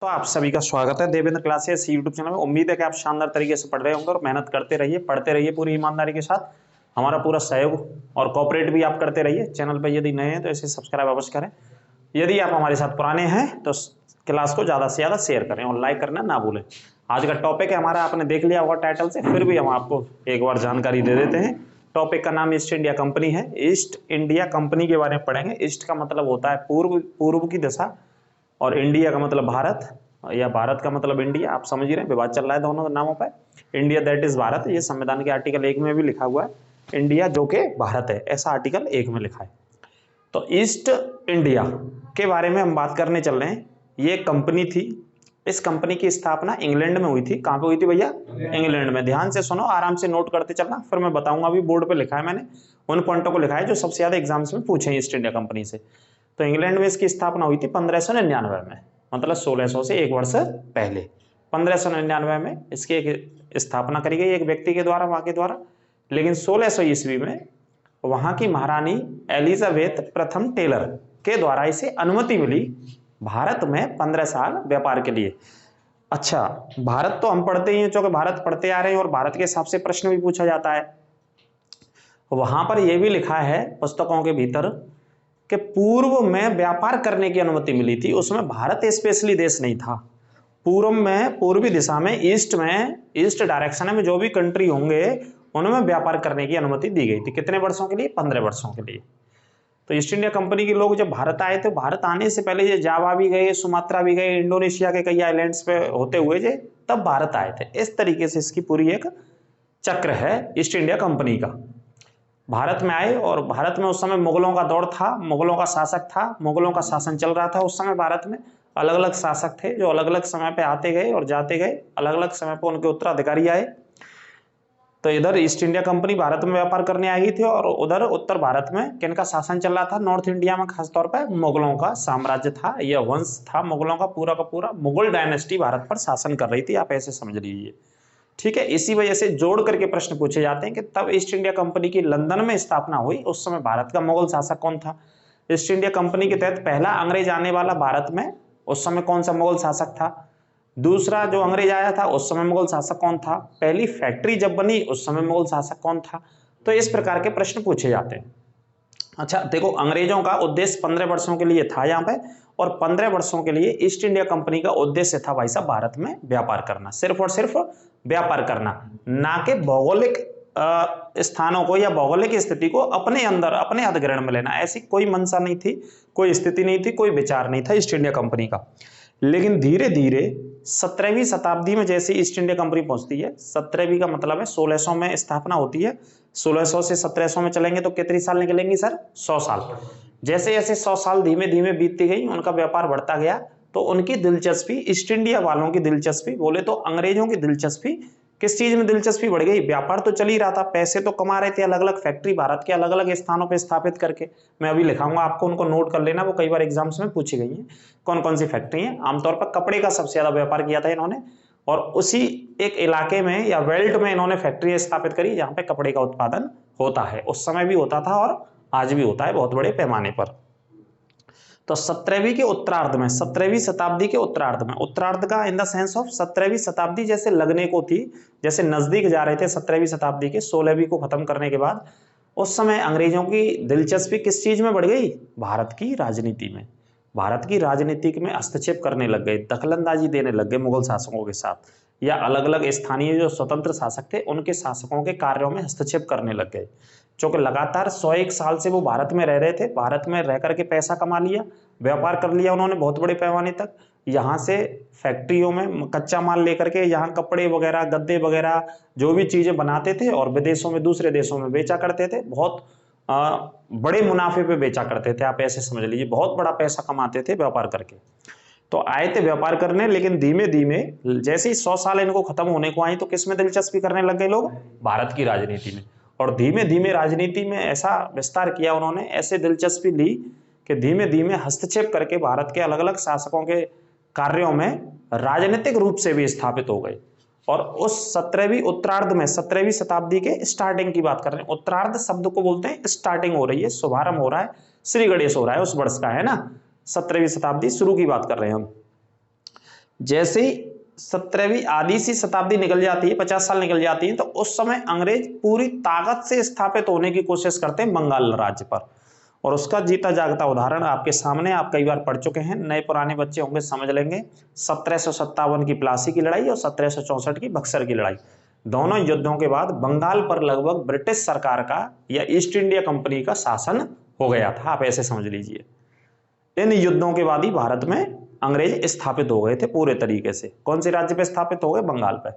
तो आप सभी का स्वागत है देवेंद्र क्लासेस यूट्यूब चैनल में। उम्मीद है कि आप शानदार तरीके से पढ़ रहे होंगे और मेहनत करते रहिए, पढ़ते रहिए पूरी ईमानदारी के साथ। हमारा पूरा सहयोग और कोऑपरेट भी आप करते रहिए। चैनल पर यदि नए हैं तो इसे सब्सक्राइब अवश्य करें। यदि आप हमारे साथ पुराने हैं तो क्लास को ज़्यादा से ज़्यादा शेयर करें और लाइक करना ना भूलें। आज का टॉपिक है हमारा, आपने देख लिया होगा टाइटल से, फिर भी हम आपको एक बार जानकारी दे देते हैं। टॉपिक का नाम ईस्ट इंडिया कंपनी है। ईस्ट इंडिया कंपनी के बारे में पढ़ेंगे। ईस्ट का मतलब होता है पूर्व की दिशा, और इंडिया का मतलब भारत, या भारत का मतलब इंडिया। आप समझ ही रहे हैं, विवाद चल रहा है दोनों नामों पर। इंडिया दैट इज भारत, ये संविधान के आर्टिकल 1 में भी लिखा हुआ है। इंडिया जो कि भारत है, ऐसा आर्टिकल 1 में लिखा है। तो ईस्ट इंडिया के बारे में हम बात करने चल रहे हैं। ये कंपनी थी। इस कंपनी की स्थापना इंग्लैंड में हुई थी। कहां पे हुई थी भैया? इंग्लैंड में। ध्यान से सुनो, आराम से नोट करते चलना, फिर मैं बताऊंगा। अभी बोर्ड पे लिखा है मैंने, उन पॉइंटों को लिखा है जो सबसे ज्यादा एग्जाम्स में पूछे ईस्ट इंडिया कंपनी से। तो इंग्लैंड में इसकी स्थापना हुई थी 1599 में, मतलब 1600 से एक वर्ष पहले 1599 में इसकी एक स्थापना करी गई एक व्यक्ति के द्वारा, वहां के द्वारा। लेकिन 1600 ईस्वी में वहां की महारानी एलिजाबेथ प्रथम टेलर के द्वारा इसे अनुमति मिली भारत में 15 साल व्यापार के लिए। अच्छा, भारत तो हम पढ़ते ही हैं, क्योंकि भारत पढ़ते आ रहे हैं और भारत के हिसाब से प्रश्न भी पूछा जाता है। वहां पर यह भी लिखा है पुस्तकों के भीतर कि पूर्व में व्यापार करने की अनुमति मिली थी। उसमें भारत स्पेशली देश नहीं था। पूर्व में, पूर्वी दिशा में, ईस्ट में, ईस्ट डायरेक्शन में जो भी कंट्री होंगे उनमें व्यापार करने की अनुमति दी गई थी। कितने वर्षों के लिए? 15 वर्षों के लिए। तो ईस्ट इंडिया कंपनी के लोग जब भारत आए थे, भारत आने से पहले ये जावा भी गए, सुमात्रा भी गए, इंडोनेशिया के कई आइलैंड्स पे होते हुए जे तब भारत आए थे। इस तरीके से इसकी पूरी एक चक्र है ईस्ट इंडिया कंपनी का। भारत में आए, और भारत में उस समय मुगलों का दौर था, मुगलों का शासक था, मुगलों का शासन चल रहा था उस समय। भारत में अलग अलग शासक थे जो अलग अलग समय पे आते गए और जाते गए, अलग अलग समय पे उनके उत्तराधिकारी आए। तो इधर ईस्ट इंडिया कंपनी भारत में व्यापार करने आई थी, और उधर उत्तर भारत में किनका शासन चल रहा था? नॉर्थ इंडिया में खासतौर पर मुगलों का साम्राज्य था, यह वंश था मुगलों का पूरा मुगल डायनेस्टी भारत पर शासन कर रही थी। आप ऐसे समझ लीजिए, ठीक है। इसी वजह से जोड़ करके प्रश्न पूछे जाते हैं कि तब ईस्ट इंडिया कंपनी की लंदन में स्थापना हुई, उस समय भारत का मुगल शासक कौन था? ईस्ट इंडिया कंपनी के तहत पहला अंग्रेज आने वाला भारत में, उस समय कौन सा मुगल शासक था? दूसरा जो अंग्रेज आया था उस समय मुगल शासक कौन था? पहली फैक्ट्री जब बनी उस समय मुगल शासक कौन था? तो इस प्रकार के प्रश्न पूछे जाते हैं। अच्छा देखो, अंग्रेजों का उद्देश्य 15 वर्षों के लिए था यहाँ पे, और 15 वर्षों के लिए ईस्ट इंडिया कंपनी का उद्देश्य था भाई साहब भारत में व्यापार करना, सिर्फ और सिर्फ व्यापार करना, ना कि भौगोलिक स्थानों को या भौगोलिक स्थिति को अपने अंदर, अपने अधिग्रहण में लेना। ऐसी कोई मंशा नहीं थी, कोई स्थिति नहीं थी, कोई विचार नहीं था ईस्ट इंडिया कंपनी का। लेकिन धीरे धीरे 17वीं शताब्दी में जैसे ईस्ट इंडिया कंपनी पहुंचती है, 17वीं का मतलब है 1600 में स्थापना होती है, 1600 से 1700 में चलेंगे तो कितने साल निकलेंगे सर? 100 साल। जैसे जैसे 100 साल धीमे धीमे बीतती गई, उनका व्यापार बढ़ता गया, तो उनकी दिलचस्पी, ईस्ट इंडिया वालों की दिलचस्पी, बोले तो अंग्रेजों की दिलचस्पी किस चीज में दिलचस्पी बढ़ गई? व्यापार तो चल ही रहा था, पैसे तो कमा रहे थे, अलग अलग फैक्ट्री भारत के अलग अलग स्थानों पे स्थापित करके। मैं अभी लिखाऊंगा आपको, उनको नोट कर लेना, वो कई बार एग्जाम्स में पूछी गई हैं। कौन कौन सी फैक्ट्री है? आमतौर पर कपड़े का सबसे ज्यादा व्यापार किया था इन्होंने, और उसी एक इलाके में या बेल्ट में इन्होंने फैक्ट्री स्थापित करी जहां पे कपड़े का उत्पादन होता है। उस समय भी होता था और आज भी होता है बहुत बड़े पैमाने पर। तो 17वीं के उत्तरार्ध में, 17वीं शताब्दी के उत्तरार्ध में, उत्तरार्ध का इन द सेंस ऑफ 17वीं शताब्दी जैसे लगने को थी, जैसे नजदीक जा रहे थे 17वीं शताब्दी के, 16वीं को खत्म करने के बाद, उस समय अंग्रेजों की दिलचस्पी किस चीज में बढ़ गई? भारत की राजनीति में। भारत की राजनीति में हस्तक्षेप करने लग गए, दखलंदाजी देने लग गए मुगल शासकों के साथ, या अलग अलग स्थानीय जो स्वतंत्र शासक थे उनके शासकों के कार्यों में हस्तक्षेप करने लग गए। क्योंकि लगातार 101 साल से वो भारत में रह रहे थे, भारत में रह करके पैसा कमा लिया, व्यापार कर लिया उन्होंने बहुत बड़े पैमाने तक। यहाँ से फैक्ट्रियों में कच्चा माल लेकर के यहाँ कपड़े वगैरह, गद्दे वगैरह, जो भी चीजें बनाते थे और विदेशों में, दूसरे देशों में बेचा करते थे। बहुत बड़े मुनाफे पे बेचा करते थे, आप ऐसे समझ लीजिए, बहुत बड़ा पैसा कमाते थे व्यापार करके। तो आए थे व्यापार करने, लेकिन धीमे धीमे जैसे ही 100 साल इनको खत्म होने को आई, तो किस में दिलचस्पी करने लग गए लोग? भारत की राजनीति में। और धीमे धीमे राजनीति में ऐसा विस्तार किया उन्होंने, ऐसे दिलचस्पी ली कि धीमे धीमे हस्तक्षेप करके भारत के अलग अलग शासकों के कार्यों में राजनीतिक रूप से भी स्थापित हो गए। और उस 17वीं उत्तरार्ध में, 17वीं शताब्दी के स्टार्टिंग की बात कर रहे हैं। उत्तरार्ध शब्द को बोलते हैं स्टार्टिंग हो रही है, शुभारंभ हो रहा है, श्री गणेश हो रहा है उस वर्ष का, है ना। 17वीं शताब्दी शुरू की बात कर रहे हैं हम। जैसे ही 17वीं आधी सी शताब्दी निकल जाती है, 50 साल निकल जाती है, तो उस समय अंग्रेज पूरी ताकत से स्थापित होने की कोशिश करते हैं बंगाल राज्य पर। और उसका जीता जागता उदाहरण आपके सामने, आप कई बार पढ़ चुके हैं, नए पुराने बच्चे होंगे समझ लेंगे। 1757 की प्लासी की लड़ाई और 1764 की बक्सर की लड़ाई, दोनों युद्धों के बाद बंगाल पर लगभग ब्रिटिश सरकार का या ईस्ट इंडिया कंपनी का शासन हो गया था, आप ऐसे समझ लीजिए। इन युद्धों के बाद ही भारत में अंग्रेज स्थापित हो गए थे पूरे तरीके से। कौन से राज्य पे स्थापित हो गए? बंगाल पे।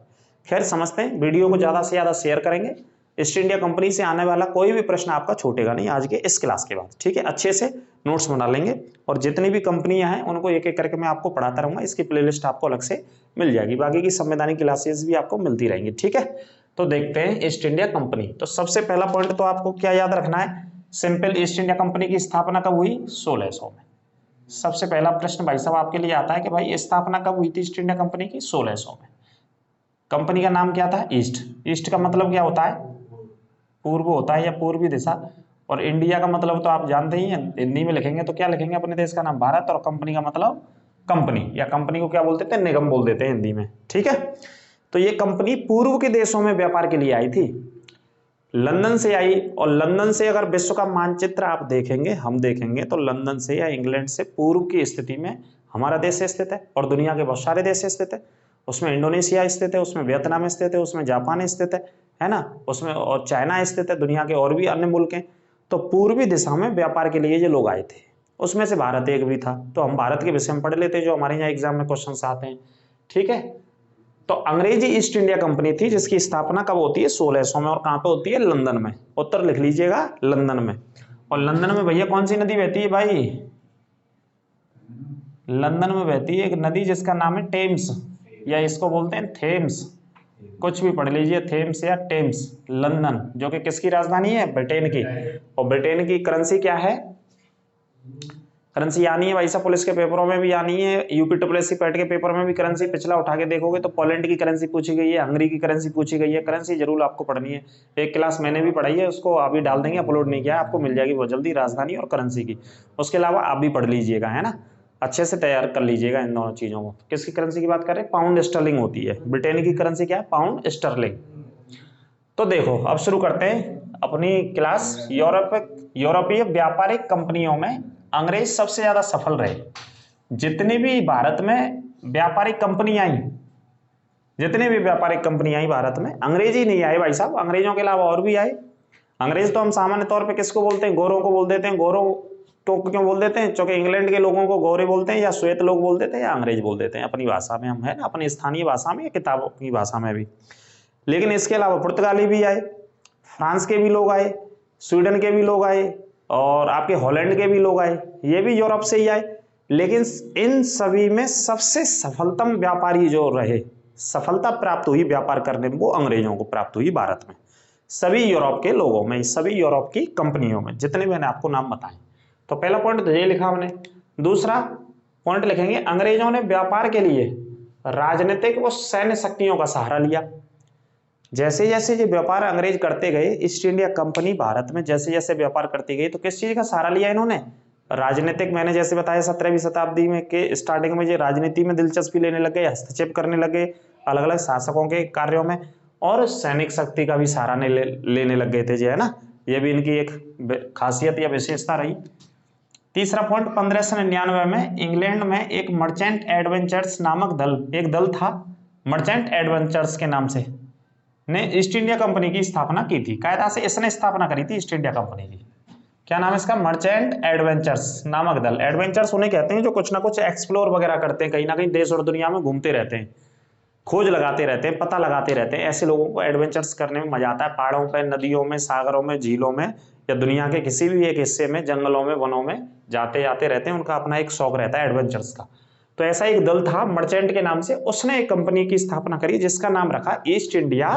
खैर समझते हैं, वीडियो को ज्यादा से ज्यादा शेयर करेंगे। ईस्ट इंडिया कंपनी से आने वाला कोई भी प्रश्न आपका छूटेगा नहीं आज के इस क्लास के बाद, ठीक है? अच्छे से नोट्स बना लेंगे और जितनी भी कंपनियां हैं उनको एक एक करके मैं आपको पढ़ाता रहूंगा। इसकी प्लेलिस्ट आपको अलग से मिल जाएगी, बाकी की संवैधानिक क्लासेस भी आपको मिलती रहेंगी, ठीक है? तो देखते हैं ईस्ट इंडिया कंपनी। तो सबसे पहला पॉइंट तो आपको क्या याद रखना है? सिंपल, ईस्ट इंडिया कंपनी की स्थापना कब हुई? 1600 में। सबसे पहला प्रश्न भाई साहब आपके लिए आता है कि भाई स्थापना कब हुई थी ईस्ट इंडिया कंपनी की? 1600 में। कंपनी का नाम क्या था? ईस्ट। ईस्ट का मतलब क्या होता है? पूर्व होता है या पूर्वी दिशा। और इंडिया का मतलब तो आप जानते ही हैं, हिंदी में लिखेंगे तो क्या लिखेंगे? अपने देश का नाम भारत। और कंपनी का मतलब कंपनी, या कंपनी को क्या बोल देते हैं? निगम बोल देते हैं हिंदी में, ठीक है? तो ये कंपनी पूर्व के देशों में व्यापार के लिए आई थी, लंदन से आई। और लंदन से अगर विश्व का मानचित्र आप देखेंगे, हम देखेंगे, तो लंदन से या इंग्लैंड से पूर्व की स्थिति में हमारा देश स्थित है और दुनिया के बहुत सारे देश स्थित है। उसमें इंडोनेशिया स्थित है, उसमें वियतनाम स्थित है, उसमें जापान स्थित है ना, उसमें और चाइना स्थित है, दुनिया के और भी अन्य मुल्क हैं। तो पूर्वी दिशा में व्यापार के लिए ये लोग आए थे, उसमें से भारत एक भी था। तो हम भारत के विषय में पढ़ लेते जो हमारे यहाँ एग्जाम में क्वेश्चन आते हैं, ठीक है? तो अंग्रेजी ईस्ट इंडिया कंपनी थी जिसकी स्थापना कब होती है? 1600 में। और कहां पे होती है? लंदन में। उत्तर लिख लीजिएगा, लंदन में। और लंदन में भैया कौन सी नदी बहती है भाई? लंदन में बहती है एक नदी जिसका नाम है टेम्स, या इसको बोलते हैं थेम्स, कुछ भी पढ़ लीजिए, थेम्स या टेम्स। लंदन जो कि किसकी राजधानी है? ब्रिटेन की। और ब्रिटेन की करेंसी क्या है? करेंसी आनी है भाई साहब, पुलिस के पेपरों में भी आनी है, यूपीएससी पैट के पेपर में भी करेंसी पिछला उठा के देखोगे तो पोलैंड की करेंसी पूछी गई है, हंगरी की करेंसी पूछी गई है। करेंसी जरूर आपको पढ़नी है, एक क्लास मैंने भी पढ़ाई है, उसको अभी डाल देंगे, अपलोड नहीं किया, आपको मिल जाएगी बहुत जल्दी, राजधानी और करेंसी की। उसके अलावा आप भी पढ़ लीजिएगा, है ना, अच्छे से तैयार कर लीजिएगा इन दोनों चीजों को। किसकी करेंसी की बात करें? पाउंड स्टर्लिंग होती है। ब्रिटेन की करेंसी क्या है? Pound sterling. तो देखो अब शुरू करते हैं अपनी क्लास। यूरोपीय व्यापारिक कंपनियों में अंग्रेज सबसे ज्यादा सफल रहे। जितनी भी भारत में व्यापारिक कंपनी आई, जितनी भी व्यापारिक कंपनी आई भारत में, अंग्रेज ही नहीं आए भाई साहब, अंग्रेजों के अलावा और भी आए। अंग्रेज तो हम सामान्य तौर पे किसको बोलते हैं? गोरों को बोल देते हैं। गोरों तो क्यों बोल देते हैं? क्योंकि इंग्लैंड के लोगों को गोरे बोलते हैं, या श्वेत लोग बोल देते हैं, या अंग्रेज बोल देते हैं अपनी भाषा में, हम है ना, अपनी स्थानीय भाषा में या किताबों की भाषा में भी। लेकिन इसके अलावा पुर्तगाली भी आए, फ्रांस के भी लोग आए, स्वीडन के भी लोग आए, और आपके हॉलैंड के भी लोग आए, ये भी यूरोप से ही आए। लेकिन इन सभी में सबसे सफलतम व्यापारी जो रहे, सफलता प्राप्त हुई व्यापार करने में, वो अंग्रेजों को प्राप्त हुई भारत में। सभी यूरोप के लोगों में, सभी यूरोप की कंपनियों में, जितने मैंने आपको नाम बताए। तो पहला पॉइंट तो ये लिखा हमने। दूसरा पॉइंट लिखेंगे, अंग्रेजों ने व्यापार के लिए राजनीतिक व सैन्य शक्तियों का सहारा लिया। जैसे जैसे ये व्यापार अंग्रेज करते गए, ईस्ट इंडिया कंपनी भारत में जैसे जैसे व्यापार करती गई, तो किस चीज का सहारा लिया इन्होंने? राजनीतिक। मैंने जैसे बताया 17वीं शताब्दी में के स्टार्टिंग में ये राजनीति में दिलचस्पी लेने लगे, हस्तक्षेप करने लगे अलग अलग शासकों के कार्यों में, और सैनिक शक्ति का भी सहारा लेने लग गए थे जी, है ना। ये भी इनकी एक खासियत या विशेषता रही। तीसरा पॉइंट, 1599 में इंग्लैंड में एक मर्चेंट एडवेंचर्स नामक दल, एक दल था मर्चेंट एडवेंचर्स के नाम से, ने ईस्ट इंडिया कंपनी की स्थापना की थी। कायदा से इसने स्थापना करी थी ईस्ट इंडिया कंपनी की। क्या नाम है इसका? मर्चेंट एडवेंचर्स नामक दल। एडवेंचर्स उन्हें कहते हैं जो कुछ ना कुछ एक्सप्लोर वगैरह करते हैं, कहीं ना कहीं देश और दुनिया में घूमते रहते हैं, खोज लगाते रहते हैं, पता लगाते रहते हैं। ऐसे लोगों को एडवेंचर्स करने में मजा आता है। पहाड़ों पर, नदियों में, सागरों में, झीलों में, या दुनिया के किसी भी एक हिस्से में, जंगलों में, वनों में जाते आते रहते हैं। उनका अपना एक शौक रहता है एडवेंचर्स का। तो ऐसा एक दल था मर्चेंट के नाम से, उसने एक कंपनी की स्थापना करी जिसका नाम रखा ईस्ट इंडिया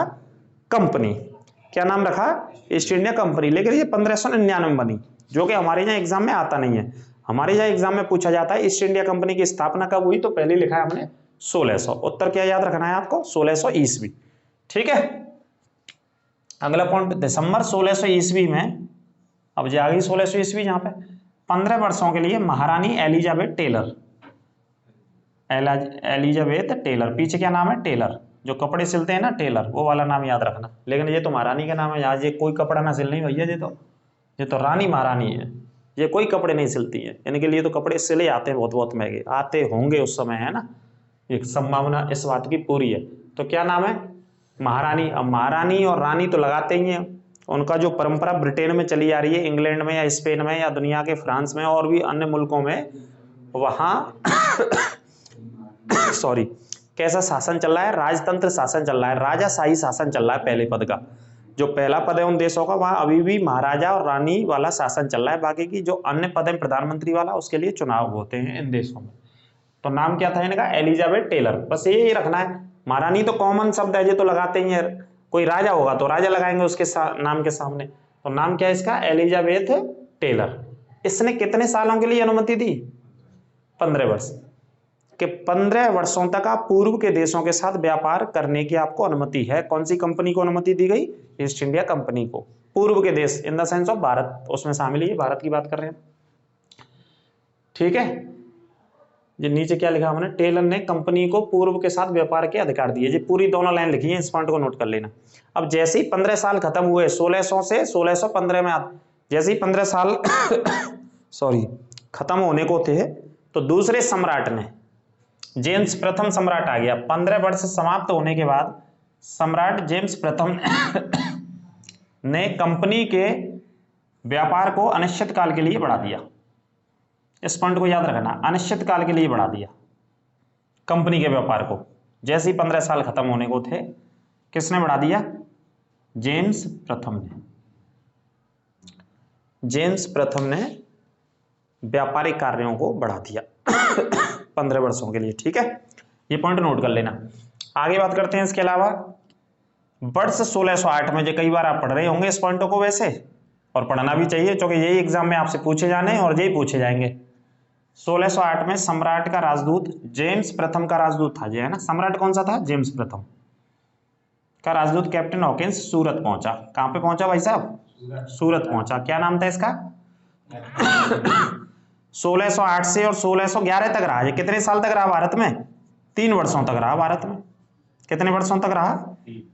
कंपनी। क्या नाम रखा? East India company. लेकिन ये 1599 में बनी, जो कि हमारे यहाँ एग्जाम में आता नहीं है। हमारे यहाँ एग्जाम में पूछा जाता है ईस्ट इंडिया कंपनी की स्थापना कब हुई, तो पहले लिखा है हमने 1600। उत्तर क्या याद रखना है आपको? 1600 ईस्वी, ठीक है। अगला पॉइंट, दिसंबर 1600 ईस्वी में, अब जो आ गई 1600 ईस्वी, जहां पे 15 वर्षों के लिए महारानी एलिजाबेथ टेलर, एलिजाबेथ टेलर। पीछे क्या नाम है? टेलर। जो कपड़े सिलते हैं ना टेलर, वो वाला नाम याद रखना। लेकिन ये तो महारानी का नाम है, आज ये कोई कपड़ा ना सिल नहीं भैया, ये तो रानी महारानी है, ये कोई कपड़े नहीं सिलती है। इनके लिए तो कपड़े सिले आते हैं, बहुत बहुत महंगे आते होंगे उस समय, है ना, एक संभावना इस बात की पूरी है। तो क्या नाम है? महारानी। अब महारानी और रानी तो लगाते ही हैं, उनका जो परंपरा ब्रिटेन में चली आ रही है, इंग्लैंड में या स्पेन में या दुनिया के फ्रांस में और भी अन्य मुल्कों में, वहां सॉरी कैसा शासन चल रहा है? राजतंत्र शासन चल रहा है, राजाशाही शासन चल रहा है। पहले पद का जो पहला पद है उन देशों का, वहां अभी भी महाराजा और रानी वाला शासन चल रहा है। बाकी की जो अन्य पद है प्रधानमंत्री वाला, उसके लिए चुनाव होते हैं इन देशों में। तो नाम क्या था इनका? Elizabeth Taylor. बस यही रखना है। महारानी तो कॉमन शब्द है, ये तो लगाते ही है। कोई राजा होगा तो राजा लगाएंगे उसके नाम के सामने। तो नाम क्या है इसका? Elizabeth Taylor. इसने कितने सालों के लिए अनुमति दी? 15 वर्ष के 15 वर्षों तक आप पूर्व के देशों के साथ व्यापार करने की आपको अनुमति है। कौन सी कंपनी को अनुमति दी गई? ईस्ट इंडिया कंपनी को। पूर्व के देश in the sense of Bharat, उसमें शामिल है, भारत की बात कर रहे हैं। ठीक है, ये नीचे क्या लिखा हमने? टेलर ने कंपनी को पूर्व के साथ व्यापार के अधिकार दिए। ये पूरी दोनों लाइन लिखी है, इस पॉइंट को नोट कर लेना। अब जैसे ही 15 साल खत्म हुए, 1600 से 1615 में जैसे ही 15 साल सॉरी खत्म होने को थे, तो दूसरे सम्राट ने, जेम्स प्रथम सम्राट आ गया। 15 वर्ष समाप्त होने के बाद सम्राट जेम्स प्रथम ने कंपनी के व्यापार को अनिश्चित काल के लिए बढ़ा दिया। इस पॉइंट को याद रखना, अनिश्चित काल के लिए बढ़ा दिया कंपनी के व्यापार को। जैसे ही 15 साल खत्म होने को थे, किसने बढ़ा दिया? जेम्स प्रथम ने। जेम्स प्रथम ने व्यापारिक कार्यों को बढ़ा दिया 15 वर्षों के लिए। ठीक है, ये पॉइंट नोट कर लेना। आगे बात करते हैं इसके अलावा वर्ष 1608 में, जो कई बार आप पढ़ रहे होंगे इस पॉइंटों को वैसे, और पढ़ना भी चाहिए क्योंकि यही एग्जाम में आपसे पूछे जाने और यही पूछे जाएंगे। 1608 में सम्राट का राजदूत, जेम्स प्रथम का राजदूत था, ये है ना। सम्राट कौन सा था? जेम्स प्रथम का राजदूत कैप्टन हॉकिंस सूरत पहुंचा। कहां पे पहुंचा भाई साहब? सूरत पहुंचा। क्या नाम था इसका? 1608 से और 1611 तक रहा। ये कितने साल तक रहा भारत में? 3 वर्षों तक रहा भारत में। कितने वर्षों तक रहा?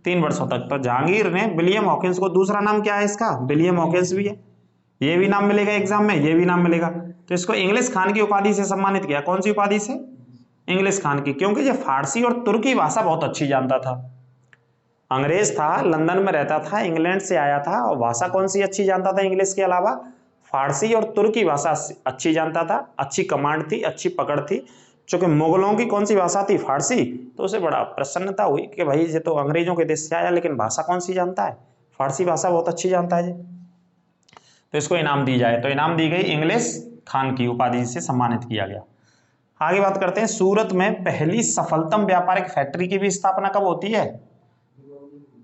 3 वर्षों तक। तो जहांगीर ने विलियम हॉकिंस को, दूसरा नाम क्या है इसका? विलियम हॉकिंस भी है, ये भी नाम मिलेगा एग्जाम में, ये भी नाम मिलेगा। तो इसको इंग्लिश खान की उपाधि से सम्मानित किया। कौन सी उपाधि से? इंग्लिश खान की, क्योंकि ये फारसी और तुर्की भाषा बहुत अच्छी जानता था। अंग्रेज था, लंदन में रहता था, इंग्लैंड से आया था, और भाषा कौन सी अच्छी जानता था इंग्लिश के अलावा? फारसी और तुर्की भाषा अच्छी जानता था। अच्छी कमांड थी, अच्छी पकड़ थी। चूंकि मुगलों की कौन सी भाषा थी? फारसी। तो उसे बड़ा प्रसन्नता हुई कि भाई ये तो अंग्रेजों के देश से आया, लेकिन भाषा कौन सी जानता है? फारसी भाषा बहुत अच्छी जानता है जी। तो इसको इनाम दी जाए, तो इनाम दी गई, इंग्लिश खान की उपाधि से सम्मानित किया गया। आगे बात करते हैं, सूरत में पहली सफलतम व्यापारिक फैक्ट्री की भी स्थापना कब होती है?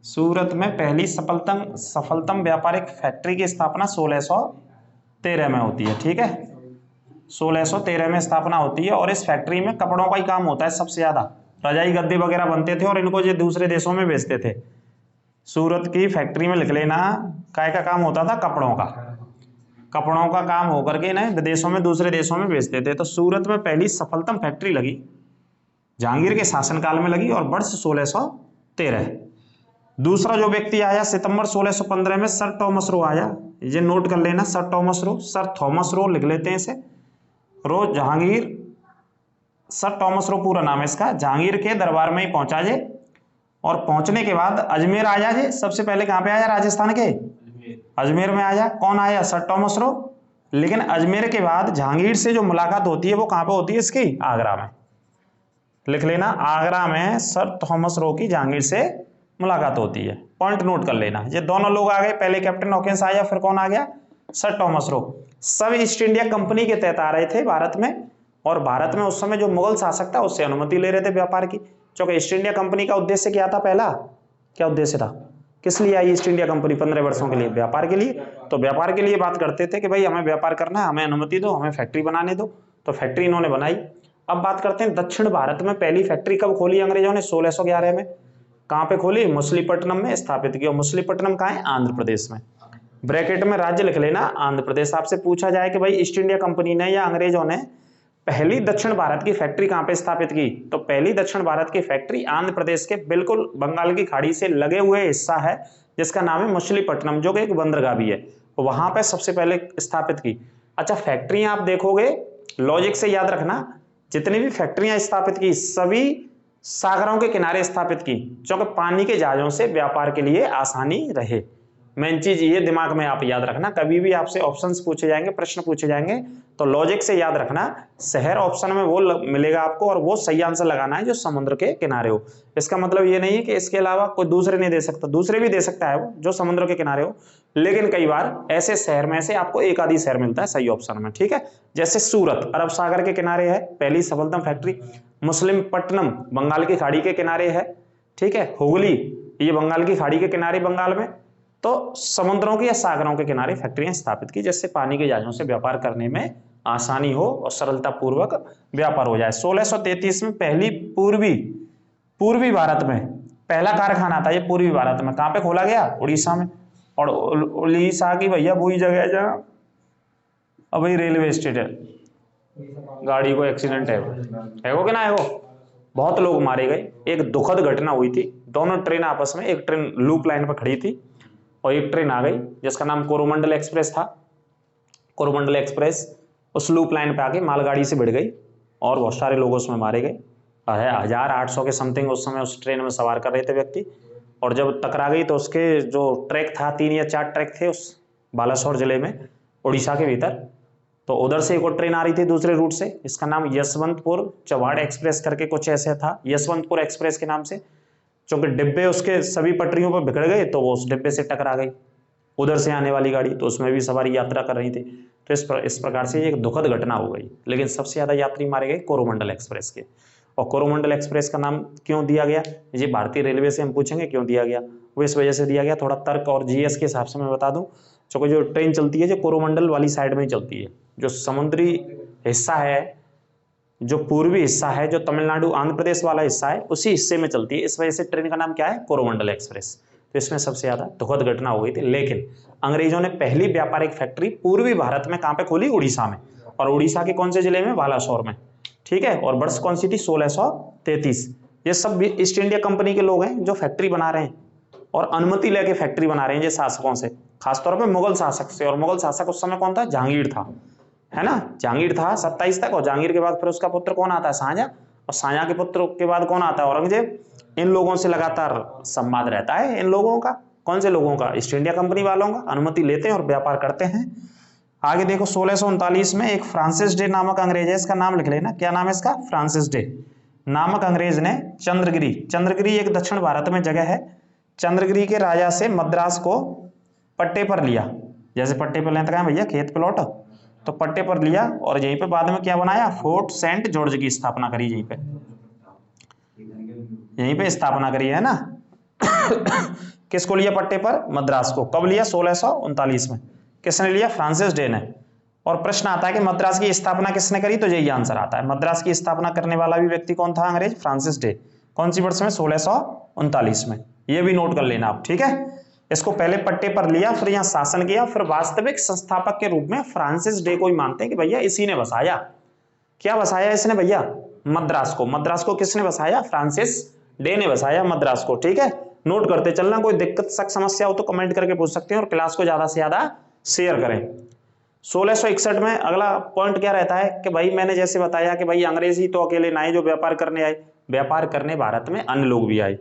सूरत में पहली सफलतम व्यापारिक फैक्ट्री की स्थापना 1613 में होती है। ठीक है, 1613 में स्थापना होती है, और इस फैक्ट्री में कपड़ों का ही काम होता है सबसे ज्यादा। रजाई गद्दे वगैरह बनते थे और इनको ये दूसरे देशों में बेचते थे। सूरत की फैक्ट्री में लिख लेना, काय का काम होता था? कपड़ों का। कपड़ों का काम होकर के इन्हें विदेशों में, दूसरे देशों में बेचते थे। तो सूरत में पहली सफलतम फैक्ट्री लगी, जहांगीर के शासनकाल में लगी, और वर्ष 1613। दूसरा जो व्यक्ति आया सितंबर 1615 में, सर थॉमस रो आया। ये नोट कर लेना, sir Thomas Roe, sir Thomas Roe लिख लेते हैं इसे। रो जहांगीर, सर थॉमस रो पूरा नाम है इसका। जहांगीर के दरबार में ही पहुंचा जे, और पहुंचने के बाद अजमेर आया जे। सबसे पहले कहां पे आया? राजस्थान के अजमेर में आया। कौन आया? Sir Thomas Roe. लेकिन अजमेर के बाद जहांगीर से जो मुलाकात होती है वो कहां पे होती है इसकी? आगरा में। लिख लेना, आगरा में सर थॉमस रो की जहांगीर से मुलाकात होती है। पॉइंट नोट कर लेना। ये दोनों लोग आ गए, पहले कैप्टन हॉकिंस आया, फिर कौन आ गया? Sir Thomas Roe. सब ईस्ट इंडिया कंपनी के तहत आ रहे थे भारत में, और भारत में उस समय जो मुगल शासक था उससे अनुमति ले रहे थे व्यापार की। क्योंकि ईस्ट इंडिया कंपनी का उद्देश्य क्या था? पहला क्या उद्देश्य था? किस लिए आई ईस्ट इंडिया कंपनी 15 वर्षों के लिए? व्यापार के लिए। तो व्यापार के लिए बात करते थे कि भाई हमें व्यापार करना है, हमें अनुमति दो, हमें फैक्ट्री बनाने दो। तो फैक्ट्री इन्होंने बनाई। अब बात करते हैं दक्षिण भारत में पहली फैक्ट्री कब खोली अंग्रेजों ने? 1611 में। कहां पे खोली? मछलीपट्टनम में स्थापित किया। मछलीपट्टनम कहां है? आंध्र प्रदेश में। ब्रैकेट में राज्य लिख लेना, आंध्र प्रदेश। आपसे पूछा जाए कि भाई ईस्ट इंडिया कंपनी ने या अंग्रेजों ने पहली दक्षिण भारत की फैक्ट्री कहां पे स्थापित की? तो पहली दक्षिण भारत की फैक्ट्री आंध्र प्रदेश के बिल्कुल बंगाल की खाड़ी से लगे हुए हिस्सा है जिसका नाम है मछलीपट्टनम, जो कि एक बंदरगाह भी है, वहां पे सबसे पहले स्थापित की। अच्छा, फैक्ट्रियां आप देखोगे, लॉजिक से याद रखना, जितनी भी फैक्ट्रियां स्थापित की सभी सागरों के किनारे स्थापित की, क्योंकि पानी के जहाजों से व्यापार के लिए आसानी रहे। मेन चीज ये दिमाग में आप याद रखना, कभी भी आपसे ऑप्शंस पूछे जाएंगे, प्रश्न पूछे जाएंगे तो लॉजिक से याद रखना, शहर ऑप्शन में वो मिलेगा आपको और वो सही आंसर लगाना है जो समुद्र के किनारे हो। इसका मतलब ये नहीं है कि इसके अलावा कोई दूसरे नहीं दे सकता, दूसरे भी दे सकता है वो जो समुद्र के किनारे हो, लेकिन कई बार ऐसे शहर में से आपको एक आधी शहर मिलता है सही ऑप्शन में, ठीक है। जैसे सूरत अरब सागर के किनारे है पहली सफलतम फैक्ट्री, मुस्लिमपट्टनम बंगाल की खाड़ी के किनारे है, ठीक है, हुगली ये बंगाल की खाड़ी के किनारे बंगाल में, तो समुद्रों के या सागरों के किनारे फैक्ट्रियां स्थापित की जिससे पानी के जहाजों से व्यापार करने में आसानी हो और सरलता पूर्वक व्यापार हो जाए। 1633 में पहली पूर्वी भारत में पहला कारखाना था, ये पूर्वी भारत में कहां पे खोला गया? उड़ीसा में। और उड़ीसा की भैया वही जगह है जहां अब रेलवे स्टेशन, गाड़ी को एक्सीडेंट है वो कि ना है वो, बहुत लोग मारे गए, एक दुखद घटना हुई थी, दोनों ट्रेन आपस में, एक ट्रेन लूप लाइन पर खड़ी थी और एक ट्रेन आ गई जिसका नाम कोरोमंडल एक्सप्रेस था। कोरोमंडल एक्सप्रेस उस लूप लाइन पे आके मालगाड़ी से भिड़ गई और बहुत सारे लोग उसमें मारे गए, 1800 के समथिंग उस समय उस ट्रेन में सवार कर रहे थे व्यक्ति, और जब टकरा गई तो उसके जो ट्रैक था 3 या 4 ट्रैक थे उस बालासोर जिले में उड़ीसा के भीतर, तो उधर से एक और ट्रेन आ रही थी दूसरे रूट से, इसका नाम यशवंतपुर चौहाड़ एक्सप्रेस करके कुछ ऐसे था, यशवंतपुर एक्सप्रेस के नाम से, क्योंकि डिब्बे उसके सभी पटरियों पर बिखर गए तो वो उस डिब्बे से टकरा गई उधर से आने वाली गाड़ी, तो उसमें भी सवारी यात्रा कर रही थी, तो इस प्रकार से एक दुखद घटना हो गई। लेकिन सबसे ज्यादा यात्री मारे गए कोरोमंडल एक्सप्रेस के। और कोरोमंडल एक्सप्रेस का नाम क्यों दिया गया, ये भारतीय रेलवे से हम पूछेंगे क्यों दिया गया, वो इस वजह से दिया गया, थोड़ा तर्क और जीएस के हिसाब से मैं बता दूं, क्योंकि जो ट्रेन चलती है जो कोरोमंडल वाली साइड में ही चलती है, जो समुद्री हिस्सा है, जो पूर्वी हिस्सा है, जो तमिलनाडु आंध्र प्रदेश वाला हिस्सा है, उसी हिस्से में चलती है, इस वजह से ट्रेन का नाम क्या है? कोरोमंडल एक्सप्रेस। तो इसमें सबसे ज्यादा दुखद घटना हो गई थी। लेकिन अंग्रेजों ने पहली व्यापारिक फैक्ट्री पूर्वी भारत में कहां पे खोली? उड़ीसा में, और उड़ीसा के कौन से जिले में? बालासोर में, ठीक है। और वर्ष कौन सी थी? 1633। ये सब ईस्ट इंडिया कंपनी के लोग हैं जो फैक्ट्री बना रहे हैं और अनुमति लेके फैक्ट्री बना रहे हैं, ये शासकों से, खासतौर पर मुगल शासक से। और मुगल शासक उस समय कौन था? जहांगीर था, है ना, जहांगीर था 27 तक, और जहांगीर के बाद फिर उसका पुत्र कौन आता है? शाहजहां, और शाहजहां के पुत्र के बाद कौन आता है? औरंगजेब। इन लोगों से लगातार संवाद रहता है, इन लोगों का, कौन से लोगों का? ईस्ट इंडिया कंपनी वालों का। अनुमति लेते हैं और व्यापार करते हैं। आगे देखो 1639 में एक फ्रांसिस डे नामक अंग्रेज है, इसका नाम लिख लेना, क्या नाम है इसका? फ्रांसिस डे नामक अंग्रेज ने चंद्रगिरी एक दक्षिण भारत में जगह है, चंद्रगिरी के राजा से मद्रास को पट्टे पर लिया, जैसे पट्टे पर लेते हैं भैया खेत प्लॉट, तो पट्टे पर लिया और यहीं पे बाद में क्या बनाया? फोर्ट सेंट जॉर्ज की स्थापना करी, यहीं पे स्थापना करी है ना। किसको लिया पट्टे पर? मद्रास को। कब लिया? 1639 में। किसने लिया? फ्रांसिस डे ने। और प्रश्न आता है कि मद्रास की स्थापना किसने करी, तो यही आंसर आता है। मद्रास की स्थापना करने वाला भी व्यक्ति कौन था? अंग्रेज, फ्रांसिस डे। कौन सी वर्ष में? 1639 में। ये भी नोट कर लेना आप, ठीक है। इसको पहले पट्टे पर लिया, फिर यहाँ शासन किया, फिर वास्तविक संस्थापक के रूप में फ्रांसिस डे को ही मानते हैं कि भैया इसी ने बसाया। क्या बसाया इसने भैया? मद्रास को। मद्रास को किसने बसाया? फ्रांसिस डे ने बसाया मद्रास को, ठीक है। नोट करते चलना, कोई दिक्कत सक समस्या हो तो कमेंट करके पूछ सकते हैं और क्लास को ज्यादा से ज्यादा शेयर करें। 1661 में अगला पॉइंट क्या रहता है कि भाई मैंने जैसे बताया कि भाई अंग्रेज ही तो अकेले ना आए जो व्यापार करने आए, व्यापार करने भारत में अन्य लोग भी आए।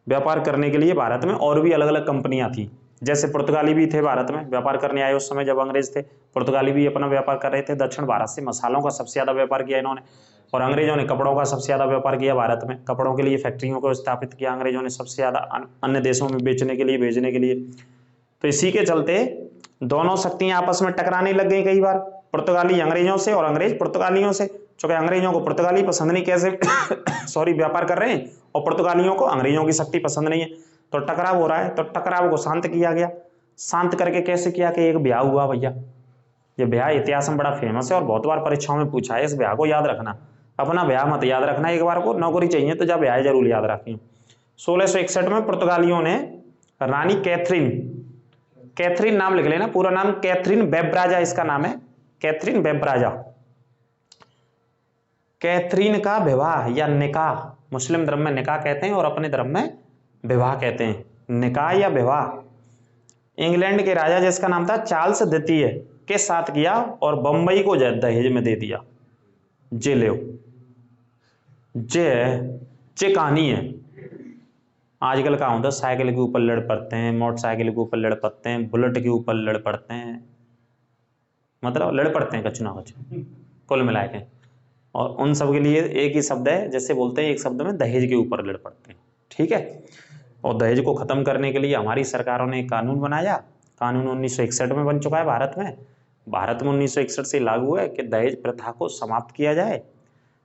व्यापार करने के लिए भारत में और भी अलग अलग कंपनियां थी, जैसे पुर्तगाली भी थे भारत में, व्यापार करने आए उस समय जब अंग्रेज थे। पुर्तगाली भी अपना व्यापार कर रहे थे। दक्षिण भारत से मसालों का सबसे ज्यादा व्यापार किया इन्होंने, और अंग्रेजों ने कपड़ों का सबसे ज्यादा व्यापार किया भारत में। कपड़ों के लिए फैक्ट्रियों को स्थापित किया अंग्रेजों ने सबसे ज्यादा, अन्य देशों में बेचने के लिए, भेजने के लिए। तो इसी के चलते दोनों शक्तियां आपस में टकराने लग गई कई बार, पुर्तगाली अंग्रेजों से और अंग्रेज पुर्तगालियों से, क्योंकि अंग्रेजों को पुर्तगाली पसंद नहीं, कैसे सॉरी व्यापार कर रहे हैं, और पुर्तगालियों को अंग्रेजों की शक्ति पसंद नहीं है, तो टकराव हो रहा है। तो टकराव को शांत किया गया। शांत करके कैसे किया कि एक ब्याह हुआ भैया। ये ब्याह इतिहास में बड़ा फेमस है और बहुत बार परीक्षाओं में पूछा है। इस ब्याह को याद रखना, अपना ब्याह मत याद रखना, एक बार को नौकरी चाहिए तो जब ब्याह जरूर याद रखें। 1661 में पुर्तगालियों ने रानी कैथरीन नाम लिख लेना, पूरा नाम कैथरीन बेब्राजा इसका नाम है, कैथरीन बेब्राजा। कैथरीन का विवाह या निकाह, मुस्लिम धर्म में निकाह कहते हैं और अपने धर्म में विवाह कहते हैं, निकाह या विवाह इंग्लैंड के राजा जिसका नाम था चार्ल्स द्वितीय के साथ किया और बंबई को दहेज में दे दिया। जे ले जे कहानी है। आजकल का होता है साइकिल के ऊपर लड़ पड़ते हैं, मोटरसाइकिल के ऊपर लड़ पड़ते हैं, बुलेट के ऊपर लड़ पड़ते हैं, मतलब लड़ पड़ते हैं कछु ना कछु कुल मिला के। और उन सब के लिए एक ही शब्द है, जैसे बोलते हैं एक शब्द में दहेज के ऊपर लड़ पड़ते हैं, ठीक है। और दहेज को खत्म करने के लिए हमारी सरकारों ने एक कानून बनाया, कानून 1961 में बन चुका है भारत में। भारत में 1961 से लागू है कि दहेज प्रथा को समाप्त किया जाए।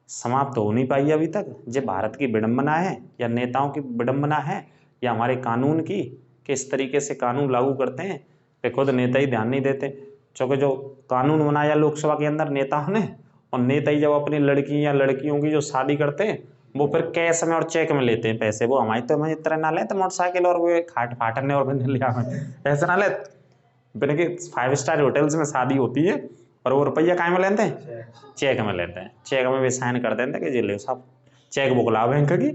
समाप्त हो नहीं पाई अभी तक। जो भारत की विडंबना है या नेताओं की विडंबना है या हमारे कानून की, किस तरीके से कानून लागू करते हैं पे खुद नेता ही ध्यान नहीं देते। क्योंकि जो कानून बनाया लोकसभा के अंदर नेताओं ने, और नेता ही जब अपनी लड़की या लड़कियों की जो शादी करते हैं वो फिर कैश में और चेक में लेते हैं पैसे। वो हमारी तो इस तरह ना लेते मोटरसाइकिल और वो खाट फाटने और लिया ऐसे ना लेते। बिना कि 5 स्टार होटल्स में शादी होती है और वो रुपया काय में लेते हैं, चेक में लेते हैं। चेक में भी साइन कर देते हैं कि जी लो साहब चेक बुक लाओ बैंक की,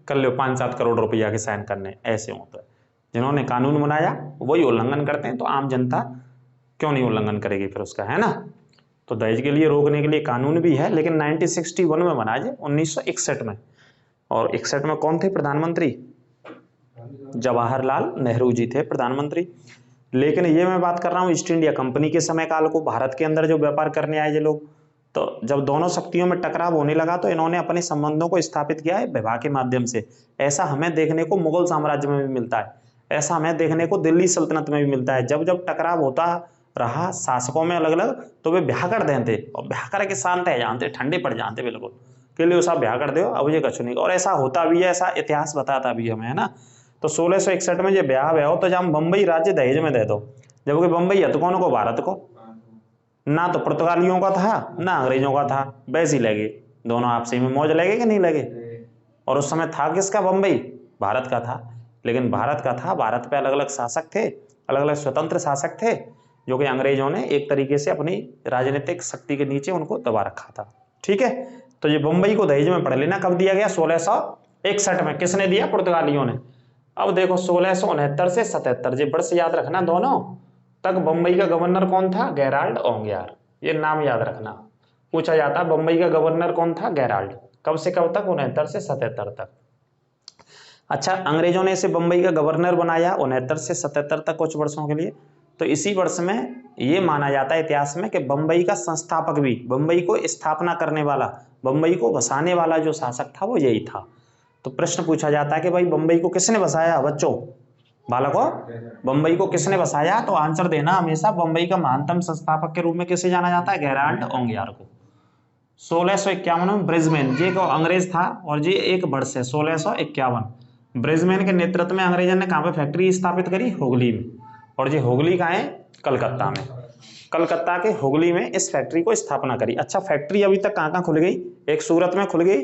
कर लो 5-7 करोड़ रुपया के साइन करने। ऐसे होता है। जिन्होंने कानून बनाया वही उल्लंघन करते हैं, तो आम जनता क्यों नहीं उल्लंघन करेगी फिर उसका, है ना। तो दहेज के लिए रोकने के लिए कानून भी है, लेकिन 1961 में बना है, 1961 में। और 61 में कौन थे प्रधानमंत्री? जवाहरलाल नेहरू जी थे प्रधानमंत्री। लेकिन ये मैं बात कर रहा हूँ ईस्ट इंडिया कंपनी के समय काल को। भारत के अंदर जो व्यापार करने आए ये लोग, तो जब दोनों शक्तियों में टकराव होने लगा तो इन्होंने अपने संबंधों को स्थापित किया है विवाह के माध्यम से। ऐसा हमें देखने को मुगल साम्राज्य में भी मिलता है, ऐसा हमें देखने को दिल्ली सल्तनत में भी मिलता है। जब जब टकराव होता रहा शासकों में अलग अलग, तो वे ब्याह कर देते और ब्याह करके शांत है जानते, ठंडे पड़ जाते बिल्कुल के लिए साहब ब्याह कर दो अब ये कछु नहीं। और ऐसा होता भी है, ऐसा इतिहास बताता भी हमें, है ना। तो 1661 में ये ब्याह हुआ हो तो जब बम्बई राज्य दहेज में दे दो, जबकि बम्बई है तो कौन को? भारत को। ना तो पुर्तगालियों का था ना अंग्रेजों का था, वैसे ही लगे दोनों आपसी में मौज लगे कि नहीं लगे। और उस समय था किसका? बम्बई भारत का था। लेकिन भारत का था, भारत पे अलग अलग शासक थे, अलग अलग स्वतंत्र शासक थे, जो कि अंग्रेजों ने एक तरीके से अपनी राजनीतिक शक्ति के नीचे उनको दबा रखा था, ठीक है। तो ये बम्बई को दहेज में पढ़ लेना कब दिया गया? 1661 में। किसने दिया? पुर्तगालियों ने। अब देखो 1669 से 77 ये वर्ष याद रखना दोनों तक। बम्बई का गवर्नर कौन था? गेराल्ड ओंगियार। ये नाम याद रखना, पूछा जाता बम्बई का गवर्नर कौन था? गेराल्ड। कब से कब तक? 69 से 77 तक। अच्छा, अंग्रेजों ने इसे बम्बई का गवर्नर बनाया 69 से 77 तक, कुछ वर्षों के लिए। तो इसी वर्ष में ये माना जाता है इतिहास में कि बम्बई का संस्थापक भी, बम्बई को स्थापना करने वाला, बम्बई को बसाने वाला जो शासक था वो यही था। तो प्रश्न पूछा जाता है कि भाई बम्बई को किसने बसाया? बच्चों, बालकों, बम्बई को किसने बसाया? तो आंसर देना हमेशा। बम्बई का महानतम संस्थापक के रूप में किसे जाना जाता है? गेराल्ड ओंगियार को। 1651 में ब्रिस्बेन, ये को अंग्रेज था और ये एक वर्ष है 1651। ब्रिस्बेन के नेतृत्व में अंग्रेजों ने कहाँ पे फैक्ट्री स्थापित करी? हुगली में। और ये हुगली कहाँ है? कलकत्ता में। कलकत्ता के हुगली में इस फैक्ट्री को स्थापना करी। अच्छा, फैक्ट्री अभी तक कहाँ कहाँ खुल गई? एक सूरत में खुल गई,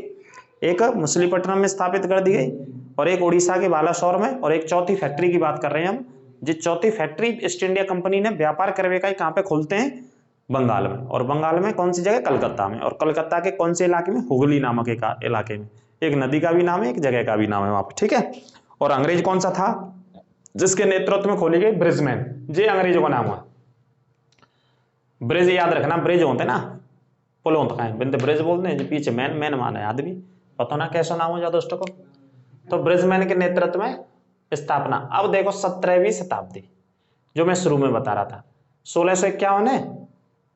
एक मछलीपट्टनम में स्थापित कर दी गई, और एक उड़ीसा के बालासोर में, और एक चौथी फैक्ट्री की बात कर रहे हैं हम। जिस चौथी फैक्ट्री ईस्ट इंडिया कंपनी ने व्यापार करवे का कहाँ पे खोलते हैं? बंगाल में। और बंगाल में कौन सी जगह? कलकत्ता में। और कलकत्ता के कौन से इलाके में? हुगली नामक एक इलाके में। एक नदी का भी नाम है, एक जगह का भी नाम है वहां पर, ठीक है। और अंग्रेज कौन सा था जिसके नेतृत्व में खोली गई? ब्रिस्बेन। ये अंग्रेजों का नाम हुआ। ब्रिज याद रखना, ब्रिज होते ना पुल होता है, बिंद ब्रिज बोलते हैं, पीछे मैन, मैन माना है आदमी, पता ना कैसा नाम हो जाता दोस्तों को। तो ब्रिस्बेन के नेतृत्व में स्थापना। अब देखो 17वीं शताब्दी जो मैं शुरू में बता रहा था, 1651 है।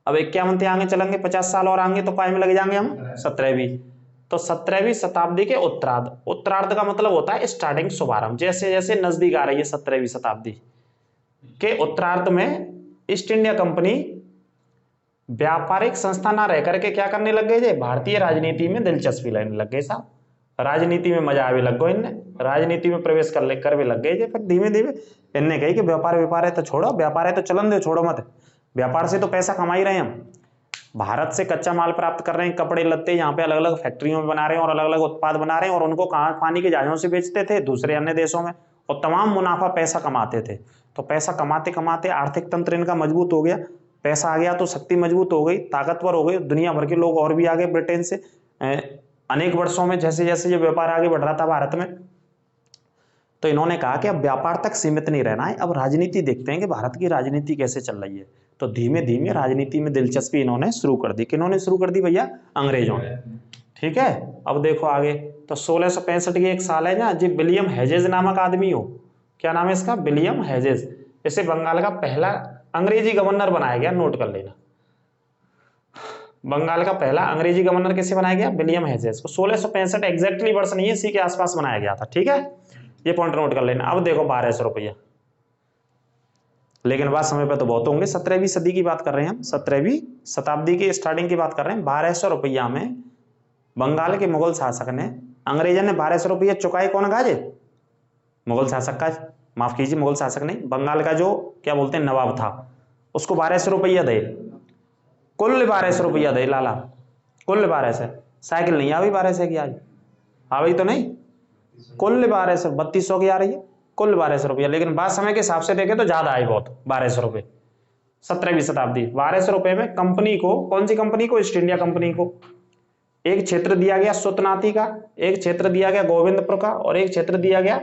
अब 51 से आगे चलेंगे, 50 साल और आगे तो काय में लग जाएंगे हम? 17वीं। तो 17वीं शताब्दी के उत्तरार्ध, उत्तरार्ध का मतलब होता है स्टार्टिंग, शुभारंभ। जैसे जैसे नजदीक आ रही है 17वीं शताब्दी के उत्तरार्ध में ईस्ट इंडिया कंपनी व्यापारिक संस्था ना रह करके क्या करने लग गए? भारतीय राजनीति में दिलचस्पी लेने लग गए साहब। राजनीति में मजा आवे लग गो इनने, राजनीति में प्रवेश कर भी लग गए। फिर धीमे धीमे इनने कही कि व्यापार व्यापार है तो छोड़ो, व्यापार है तो चलन दो, छोड़ो मत। व्यापार से तो पैसा कमा ही रहे हैं हम, भारत से कच्चा माल प्राप्त कर रहे हैं, कपड़े लत्ते यहाँ पे अलग अलग फैक्ट्रियों में बना रहे हैं और अलग अलग उत्पाद बना रहे हैं, और उनको कहाँ? पानी के जहाजों से बेचते थे दूसरे अन्य देशों में, और तमाम मुनाफा पैसा कमाते थे। तो पैसा कमाते कमाते आर्थिक तंत्र इनका मजबूत हो गया, पैसा आ गया तो शक्ति मजबूत हो गई, ताकतवर हो गई, दुनिया भर के लोग और भी आ गए ब्रिटेन से, अनेक वर्षों में जैसे जैसे ये व्यापार आगे बढ़ रहा था भारत में, तो इन्होंने कहा कि अब व्यापार तक सीमित नहीं रहना है, अब राजनीति देखते हैं कि भारत की राजनीति कैसे चल रही है। तो धीमे धीमे राजनीति में दिलचस्पी इन्होंने शुरू कर दी। किन्होंने शुरू कर दी भैया? अंग्रेजों ने। ठीक है, अब देखो आगे। तो 1665 की एक साल है ना जी, विलियम हेजेस नामक आदमी हो, क्या नाम है इसका? William hedges. इसे बंगाल का पहला अंग्रेजी गवर्नर बनाया गया, नोट कर लेना। बंगाल का पहला अंग्रेजी गवर्नर किसे बनाया गया? विलियम हेजेस को। 1665 एग्जैक्टली वर्ष नहीं है, इसी के आसपास बनाया गया था। ठीक है, ये पॉइंट नोट कर लेना। अब देखो 1200 रुपया, लेकिन बात समय पे तो बहुत होंगे। 17वीं सदी की बात कर रहे हैं हम, 17वीं शताब्दी की स्टार्टिंग की बात कर रहे हैं। 1200 रुपया में बंगाल के मुगल शासक ने, अंग्रेजों ने 1200 रुपया चुकाए कौन गाजे? मुगल शासक का, माफ कीजिए मुगल शासक नहीं, बंगाल का जो क्या बोलते हैं नवाब था, उसको 1200 रुपया दे, कुल 1200 रुपया दे लाला, कुल 1200। साइकिल नहीं आ गई 1200 की आज, आ गई तो नहीं, कुल 1200, 3200 की आ रही है, कुल 1200 रुपया। लेकिन बाद समय के हिसाब से देखें तो ज्यादा आई बहुत, 1200 रुपये। 17वीं शताब्दी, 1200 रुपये में कंपनी को, कौन सी कंपनी को? ईस्ट इंडिया कंपनी को एक क्षेत्र दिया गया सुतनाती का, एक क्षेत्र दिया गया गोविंदपुर का, और एक क्षेत्र दिया गया,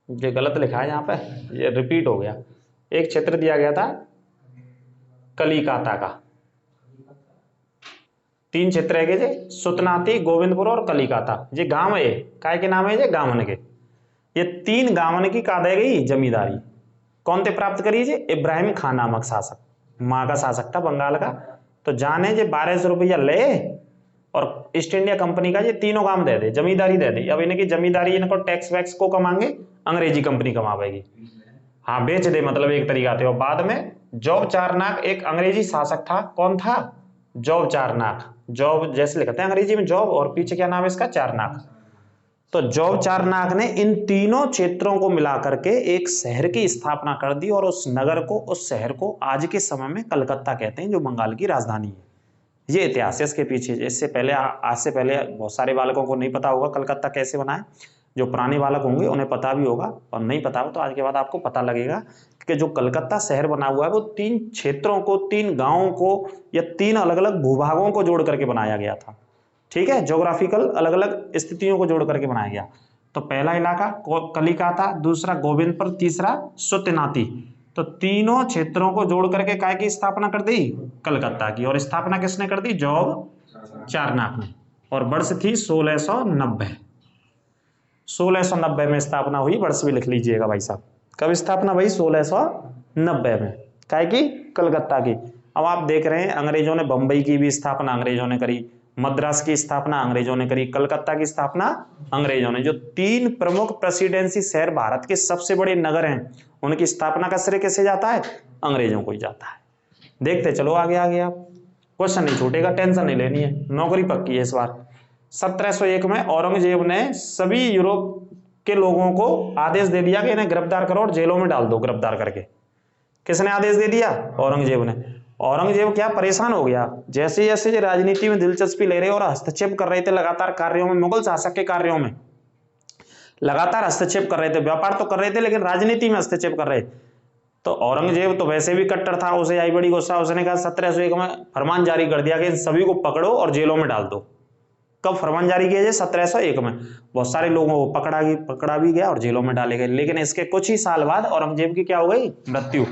ये गलत लिखा है यहाँ पे, ये रिपीट हो गया, एक क्षेत्र दिया गया था कलिकाता का। 3 क्षेत्र है जे, सुतनाती, गोविंदपुर और कलिकाता। ये गांव है, काय के नाम है ये? गांवन के। ये 3 गांवन की कादे गई जमींदारी कौन ते प्राप्त करी? जे इब्राहिम खान नामक शासक, माँ का शासक था बंगाल का। तो जाने जे 1200 रुपया ले और ईस्ट इंडिया कंपनी का ये तीनों काम दे दे, जमींदारी दे दी। अब इनकी जमींदारी, इनको टैक्स वैक्स को कमाएंगे, अंग्रेजी कंपनी कमावेगी। हाँ, बेच दे मतलब एक तरीका थे। और बाद में जॉब चारनाक एक अंग्रेजी शासक था, कौन था? जॉब चारनाक। जॉब जैसे लिखते हैं अंग्रेजी में जॉब, और पीछे क्या नाम है इसका? चारनाक। तो जॉब चारनाक ने इन तीनों क्षेत्रों को मिलाकर के एक शहर की स्थापना कर दी, और उस नगर को, उस शहर को आज के समय में कलकत्ता कहते हैं, जो बंगाल की राजधानी है। ये इतिहास है इसके पीछे। इससे पहले, आज से पहले बहुत सारे बालकों को नहीं पता होगा कलकत्ता कैसे बना है। जो पुराने बालक होंगे उन्हें पता भी होगा, और नहीं पता हो तो आज के बाद आपको पता लगेगा कि जो कलकत्ता शहर बना हुआ है वो 3 क्षेत्रों को, 3 गांवों को, या 3 अलग अलग भूभागों को जोड़ करके बनाया गया था। ठीक है, ज्योग्राफिकल अलग अलग स्थितियों को जोड़ करके बनाया गया। तो पहला इलाका कलिकाता, दूसरा गोविंदपुर, तीसरा सुतनाती। तो तीनों क्षेत्रों को जोड़ करके काय की स्थापना कर दी? कलकत्ता की। और स्थापना किसने कर दी? जॉब चारनाक ने। और वर्ष थी 1690। 1690 में स्थापना हुई, वर्ष भी लिख लीजिएगा भाई साहब। कब स्थापना भाई? 1690 में। काय की? कलकत्ता की। अब आप देख रहे हैं अंग्रेजों ने बंबई की भी स्थापना अंग्रेजों ने करी, मद्रास की स्थापना अंग्रेजों ने करी, कलकत्ता की स्थापना अंग्रेजों ने। जो 3 प्रमुख प्रेसिडेंसी शहर भारत के सबसे बड़े नगर हैं, उनकी स्थापना का श्रेय किसे जाता है? अंग्रेजों को ही जाता है। देखते चलो आगे आगे, आप क्वेश्चन नहीं छूटेगा, टेंशन नहीं लेनी है, नौकरी पक्की है इस बार। 1701 में औरंगजेब ने सभी यूरोप के लोगों को आदेश दे दिया कि इन्हें गिरफ्तार करो और जेलों में डाल दो। गिरफ्तार करके किसने आदेश दे दिया? औरंगजेब ने। औरंगजेब क्या परेशान हो गया, जैसे जैसे राजनीति में दिलचस्पी ले रहे और हस्तक्षेप कर रहे थे लगातार कार्यों में, मुगल शासक के कार्यों में लगातार हस्तक्षेप कर रहे थे। व्यापार तो कर रहे थे लेकिन राजनीति में हस्तक्षेप कर रहे। तो औरंगजेब तो वैसे भी कट्टर था, उसे आई बड़ी गुस्सा। उसने कहा 1701 में फरमान जारी कर दिया कि इन सभी को पकड़ो और जेलों में डाल दो। कब फरमान जारी किया? 1701 में। बहुत सारे लोगों को पकड़ा भी गया और जेलों में डाले गए। लेकिन इसके कुछ ही साल बाद औरंगजेब की क्या हो गई? मृत्यु।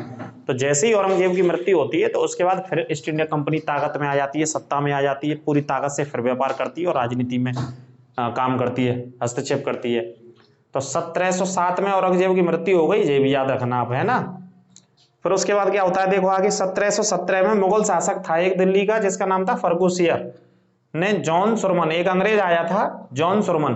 तो जैसे ही औरंगजेब की मृत्यु होती है तो उसके बाद फिर ईस्ट इंडिया कंपनी ताकत में आ जाती है, सत्ता में आ जाती है, पूरी ताकत से फिर व्यापार करती है और राजनीति में काम करती है, हस्तक्षेप करती है। तो 1707 में औरंगजेब की मृत्यु हो गई, ये भी याद रखना आप, है ना। फिर उसके बाद क्या होता है देखो आगे। 1717 में मुगल शासक था एक दिल्ली का, जिसका नाम था फर्गुसियर ने जॉन सुरमन, एक अंग्रेज आया था जॉन सुरमन,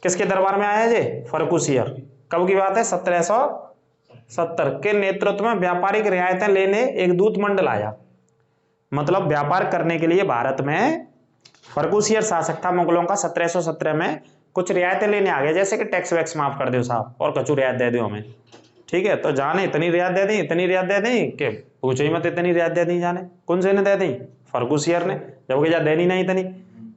किसके दरबार में आया जे? फर्गुसियर। कब की बात है? 1770 के नेतृत्व में व्यापारिक रियायतें लेने एक दूत मंडल आया। मतलब व्यापार करने के लिए भारत में फर्गुसियर शासक था मुगलों का। 1717 में कुछ रियायतें लेने आ गए, जैसे कि टैक्स वैक्स माफ कर दो साहब और कचू रियायत दे दो हमें। ठीक है, तो जाने इतनी रियायत दे दी, इतनी रियायत दे दी कि पूछो ही मत, इतनी रियायत दे दी। जाने कौन से ने दे दी? फर्गुसियर ने। जबकि जा देनी नहीं इतनी,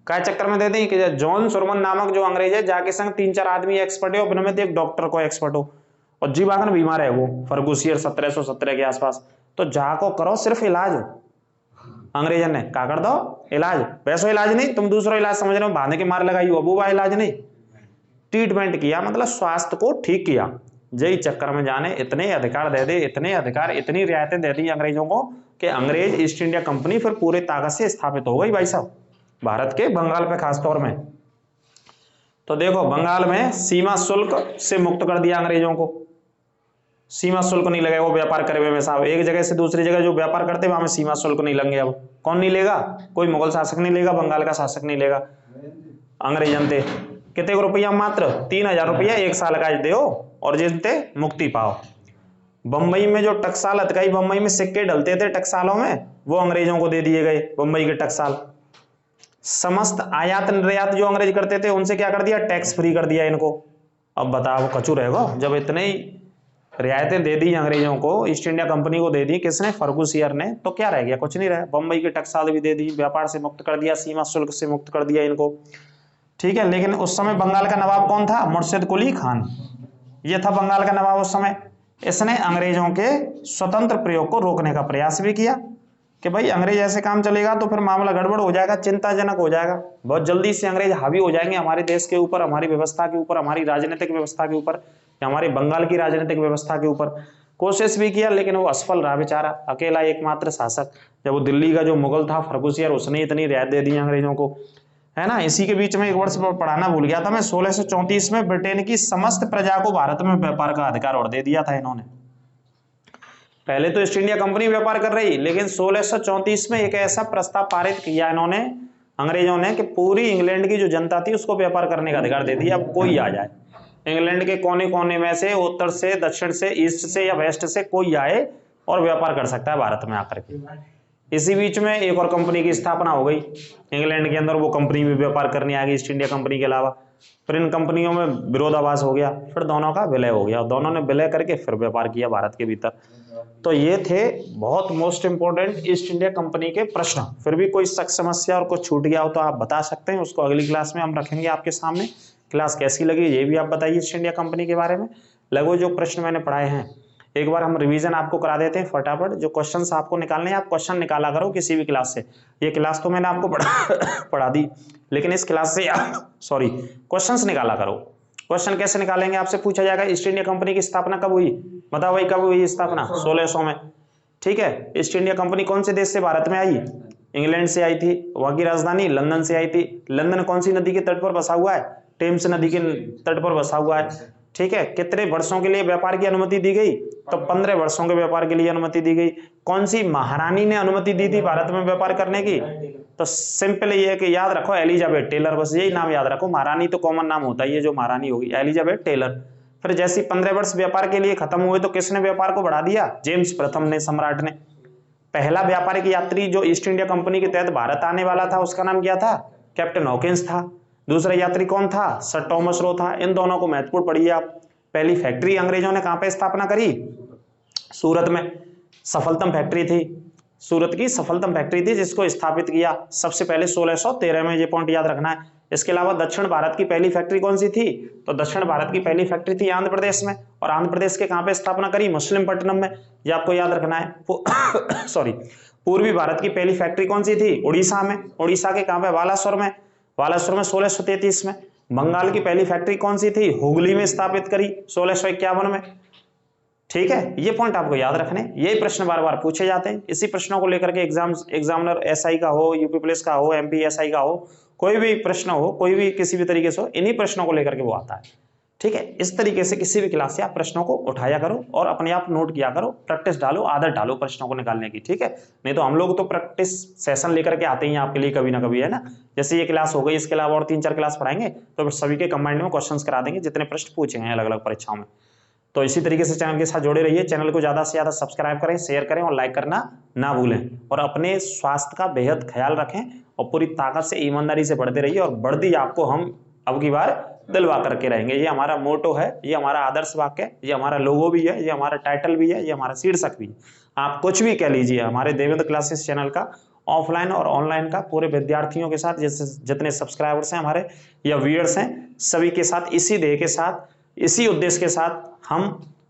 क्या चक्कर में दे दी कि जॉन सुरमन नामक जो अंग्रेज है, जाके संग 3-4 आदमी एक्सपर्ट है, उनमें एक डॉक्टर को एक्सपर्ट हो, और जी बागन बीमार है वो फर्गुसियर 1717 के आसपास। तो जा को करो सिर्फ इलाज हो, अंग्रेजन ने क्या कर दो इलाज, वैसा इलाज नहीं, तुम दूसरा इलाज समझ रहे हो, बांधे के मार लगाई हो, वो इलाज नहीं, ट्रीटमेंट किया, मतलब स्वास्थ्य को ठीक किया। जय चक्कर में जाने इतने अधिकार दे दे, इतने अधिकार, इतनी रियायतें दे दी अंग्रेजों को कि अंग्रेज ईस्ट इंडिया कंपनी फिर पूरे ताकत से स्थापित हो गई भाई साहब, भारत के बंगाल पे खासतौर में। तो देखो बंगाल में सीमा शुल्क से मुक्त कर दिया अंग्रेजों को, सीमा शुल्क नहीं लगेगा, वो व्यापार करे हुए में साहब, एक जगह से दूसरी जगह जो व्यापार करते वहां में सीमा शुल्क नहीं लेंगे। अब कौन नहीं लेगा, कोई मुगल शासक नहीं लेगा, बंगाल का शासक नहीं लेगा, अंग्रेजन थे। कितने रुपया, मात्र 3000 रुपया एक साल का दो और जिनते मुक्ति पाओ। बंबई में जो टकसाल अटकाई, बंबई में सिक्के डलते थे टकसालों में, वो अंग्रेजों को दे दिए गए, बंबई के टकसाल। समस्त आयात निर्यात जो अंग्रेज करते थे उनसे क्या कर दिया, टैक्स फ्री कर दिया इनको। अब बताओ कचू रहेगा, जब इतने ही रियायतें दे दी अंग्रेजों को, ईस्ट इंडिया कंपनी को दे दी, किसने, फर्गुसियर ने, तो क्या रह गया, कुछ नहीं रहा। बंबई के टकसाल भी दे दी, व्यापार से मुक्त कर दिया, सीमा शुल्क से मुक्त कर दिया इनको, ठीक है। लेकिन उस समय बंगाल का नवाब कौन था, मुर्शिद कुली खान, ये था बंगाल का नवाब उस समय। इसने अंग्रेजों के स्वतंत्र प्रयोग को रोकने का प्रयास भी किया कि भाई अंग्रेज ऐसे काम चलेगा तो फिर मामला गड़बड़ हो जाएगा, चिंताजनक हो जाएगा, बहुत जल्दी से अंग्रेज हावी हो जाएंगे हमारे देश के ऊपर, हमारी व्यवस्था के ऊपर, हमारी राजनीतिक व्यवस्था के ऊपर, या हमारे बंगाल की राजनीतिक व्यवस्था के ऊपर। कोशिश भी किया लेकिन वो असफल रहा बेचारा, अकेला एकमात्र शासक। जब वो दिल्ली का जो मुगल था फर्गुसियर, उसने इतनी रियायत दे दी अंग्रेजों को, है ना। इसी के बीच में एक वर्ष पढ़ाना भूल गया था मैं, 1634 में ब्रिटेन की समस्त प्रजा को भारत में व्यापार का अधिकार और दे दिया था इन्होंने। पहले तो ईस्ट इंडिया कंपनी व्यापार कर रही, लेकिन 1634 में एक ऐसा प्रस्ताव पारित किया इन्होंने, अंग्रेजों ने, कि पूरी इंग्लैंड की जो जनता थी उसको व्यापार करने का अधिकार दे दिया। अब कोई आ जाए इंग्लैंड के कोने कोने में से, उत्तर से, दक्षिण से, ईस्ट से या वेस्ट से, कोई आए और व्यापार कर सकता है भारत में आकर के। इसी बीच में एक और कंपनी की स्थापना हो गई इंग्लैंड के अंदर, वो कंपनी भी व्यापार करने आ गई ईस्ट इंडिया कंपनी के अलावा। फिर इन कंपनियों में विरोधाभास हो गया, फिर दोनों का विलय हो गया, दोनों ने विलय करके फिर व्यापार किया भारत के भीतर। तो ये थे बहुत most important east India company के प्रश्न। फिर भी कोई शक समस्या और कुछ छूट गया हो तो आप बता सकते हैं, उसको अगली क्लास में हम रखेंगे आपके सामने। क्लास कैसी लगी ये भी आप बताइए ईस्ट इंडिया कंपनी के बारे में। लगभग जो प्रश्न मैंने पढ़ाए हैं एक बार हम रिवीजन आपको करा देते हैं फटाफट। जो क्वेश्चंस आपको निकालने हैं, आप क्वेश्चन निकाला करो किसी भी क्लास से। ये क्लास तो मैंने आपको पढ़ा दी, लेकिन इस क्लास से क्वेश्चंस निकाला करो। क्वेश्चन कैसे निकालेंगे, आपसे पूछा जाएगा ईस्ट इंडिया कंपनी की स्थापना कब हुई, बताओ भाई कब हुई स्थापना, 1600 में, ठीक है। ईस्ट इंडिया कंपनी कौन से देश से भारत में आई, इंग्लैंड से आई थी, वहां की राजधानी लंदन से आई थी। लंदन कौन सी नदी के तट पर बसा हुआ है, टेम्स नदी के तट पर बसा हुआ है, ठीक है। कितने वर्षों के लिए व्यापार की अनुमति दी गई, तो 15 वर्षों के व्यापार के लिए अनुमति दी गई। कौन सी महारानी ने अनुमति दी थी भारत में व्यापार करने की, तो सिंपल ये है कि याद रखो एलिजाबेथ टेलर, बस यही नाम याद रखो। महारानी तो कॉमन नाम होता है, ये जो महारानी होगी एलिजाबेथ टेलर। फिर जैसे 15 वर्ष व्यापार के लिए खत्म हुए तो किसने व्यापार को बढ़ा दिया, जेम्स प्रथम ने, सम्राट ने। पहला व्यापारिक यात्री जो ईस्ट इंडिया कंपनी के तहत भारत आने वाला था उसका नाम क्या था, कैप्टन हॉकिंस था। दूसरा यात्री कौन था, सर टॉमस रो था। इन दोनों को महत्वपूर्ण पढ़िए आप। पहली फैक्ट्री अंग्रेजों ने कहां पे स्थापना करी, सूरत में, सफलतम फैक्ट्री थी, सूरत की सफलतम फैक्ट्री थी जिसको स्थापित किया सबसे पहले 1613 में, ये पॉइंट याद रखना है। इसके अलावा दक्षिण भारत की पहली फैक्ट्री कौन सी थी, तो दक्षिण भारत की पहली फैक्ट्री थी आंध्र प्रदेश में। और आंध्र प्रदेश के कहां पे स्थापना करी, मुस्लिमपट्टनम में, ये आपको याद रखना है। सॉरी, पूर्वी भारत की पहली फैक्ट्री कौन सी थी, उड़ीसा में, उड़ीसा के कहां पे, बालासोर में, बालासोर में 1633 में। बंगाल की पहली फैक्ट्री कौन सी थी, हुगली में स्थापित करी 1651 में, ठीक है। ये पॉइंट आपको याद रखने, यही प्रश्न बार बार पूछे जाते हैं। इसी प्रश्नों को लेकर के एग्जामिनर एसआई का हो, यूपी पुलिस का हो, एमपी एसआई का हो, कोई भी प्रश्न हो, कोई भी किसी भी तरीके से हो, इन्हीं प्रश्नों को लेकर के वो आता है, ठीक है। इस तरीके से किसी भी क्लास से आप प्रश्नों को उठाया करो और अपने आप नोट किया करो, प्रैक्टिस डालो, आदत डालो प्रश्नों को निकालने की, ठीक है। नहीं तो हम लोग तो प्रैक्टिस सेशन लेकर के आते ही आपके लिए कभी ना कभी, है ना। जैसे ये क्लास हो गई, इसके अलावा और 3-4 क्लास पढ़ाएंगे तो सभी के कंबाइंड में क्वेश्चंस करा देंगे जितने प्रश्न पूछे हैं अलग अलग परीक्षाओं में। तो इसी तरीके से चैनल के साथ जुड़े रहिए। चैनल को ज्यादा से ज्यादा सब्सक्राइब करें, शेयर करें और लाइक करना ना भूलें। और अपने स्वास्थ्य का बेहद ख्याल रखें और पूरी ताकत से ईमानदारी से बढ़ते रहिए। और वर्दी आपको हम अब की बार दिलवा करके रहेंगे, ये हमारा मोटो है, ये हमारा आदर्श वाक्य है, ये हमारा लोगो भी है, ये हमारा टाइटल भी है, ये हमारा शीर्षक भी है। आप कुछ भी कह लीजिए, हमारे देवेंद्र क्लासेस चैनल का ऑफलाइन और ऑनलाइन का पूरे विद्यार्थियों के साथ, जैसे जितने सब्सक्राइबर्स हैं हमारे या व्यूअर्स हैं, सभी के साथ इसी ध्येय के साथ, इसी उद्देश्य के साथ हम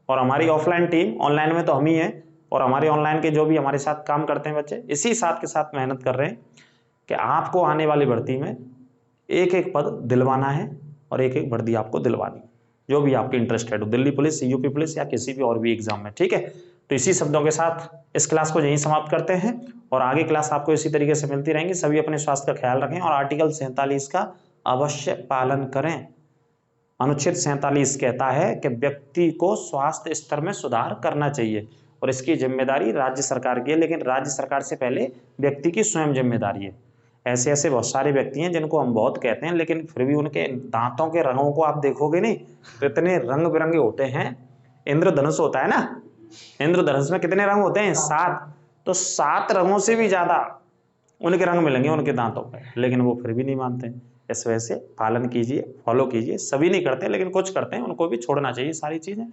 और हमारी ऑफलाइन टीम, ऑनलाइन में तो हम ही हैं, और हमारे ऑनलाइन के जो भी हमारे साथ काम करते हैं बच्चे, इसी साथ के साथ मेहनत कर रहे हैं कि आपको आने वाली भर्ती में एक एक पद दिलवाना है और एक एक वर्दी आपको दिलवानी है, जो भी आपके इंटरेस्टेड हो, दिल्ली पुलिस, यूपी पुलिस या किसी भी और भी एग्जाम में। ठीक है, तो इसी शब्दों के साथ इस क्लास को यहीं समाप्त करते हैं और आगे क्लास आपको इसी तरीके से मिलती रहेंगी। सभी अपने स्वास्थ्य का ख्याल रखें और आर्टिकल 47 का अवश्य पालन करें। अनुच्छेद 47 कहता है कि व्यक्ति को स्वास्थ्य स्तर में सुधार करना चाहिए और इसकी जिम्मेदारी राज्य सरकार की है, लेकिन राज्य सरकार से पहले व्यक्ति की स्वयं जिम्मेदारी है। ऐसे ऐसे बहुत सारे व्यक्ति हैं जिनको हम बहुत कहते हैं, लेकिन फिर भी उनके दांतों के रंगों को आप देखोगे नहीं तो इतने रंग बिरंगे होते हैं। इंद्रधनुष होता है ना, इंद्रधनुष में कितने रंग होते हैं? 7। तो 7 रंगों से भी ज्यादा उनके रंग मिलेंगे उनके दांतों पर, लेकिन वो फिर भी नहीं मानते। इस वजह से पालन कीजिए, फॉलो कीजिए। सभी नहीं करते लेकिन कुछ करते हैं, उनको भी छोड़ना चाहिए सारी चीजें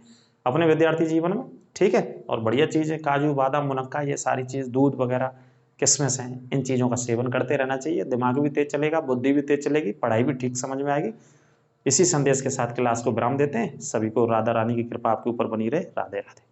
अपने विद्यार्थी जीवन में। ठीक है, और बढ़िया चीज है काजू बादाम मुनक्का, ये सारी चीज, दूध वगैरह, किसमिस हैं, इन चीजों का सेवन करते रहना चाहिए। दिमाग भी तेज चलेगा, बुद्धि भी तेज चलेगी, पढ़ाई भी ठीक समझ में आएगी। इसी संदेश के साथ क्लास को विराम देते हैं। सभी को राधा रानी की कृपा आपके ऊपर बनी रहे। राधे राधे।